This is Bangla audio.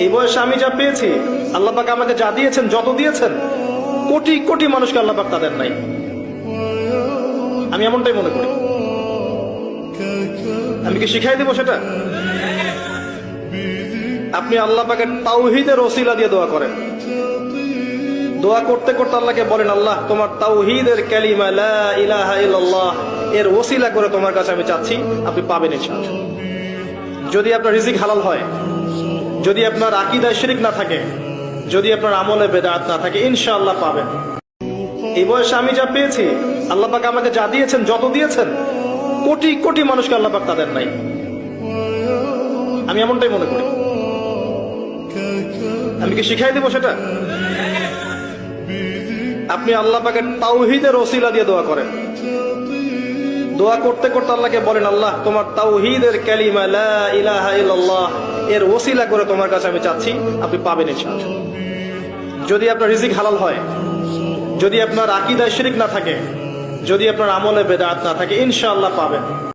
এই বয়সে আমি যা পেয়েছি, আল্লাহ পাক আমাকে যা দিয়েছেন, যত দিয়েছেন, কোটি কোটি মানুষকে আল্লাহ পাক তাদের নাই। আমি এমনটাই মনে করি। আমি কি শিখাই দেব সেটা? আপনি আল্লাহ পাকের তাওহীদের ওসিলা দিয়ে দোয়া করেন। দোয়া করতে করতে আল্লাহকে বলেন, আল্লাহ তোমার তাওহীদের কালিমা লা ইলাহা ইল্লাল্লাহ এর ওসিলা করে তোমার কাছে আমি চাচ্ছি, আপনি পাবেন ইনশাআল্লাহ। যদি আপনার রিজিক হালাল হয়, যদি আপনার আকীদায় শিরক না থাকে, যদি আপনার আমলে বেদাত না থাকে, ইনশাআল্লাহ পাবেন। এই বয়সে আমি যা পেয়েছি, আল্লাহ পাক আমাকে যা দিয়েছেন, যত দিয়েছেন, কোটি কোটি মানুষকে আল্লাহ পাক তাদের নাই। আমি এমনটাই মনে করি। আমি কি শিখাই দেব সেটা? আপনি আল্লাহ পাকের তাওহীদের ওসিলা দিয়ে দোয়া করেন। দোয়া করতে করতে আল্লাহকে বলেন, আল্লাহ তোমার তাওহীদের কালিমা লা ইলাহা ইল্লাল্লাহ এর ওসিলা করে তোমার কাছে আমি চাচ্ছি, আপনি পাবেন ইনশাআল্লাহ। যদি আপনার রিজিক হালাল হয়, যদি আপনার আকীদায় শিরক না থাকে, যদি আপনার আমলে বেদাত না থাকে, ইনশাআল্লাহ পাবেন।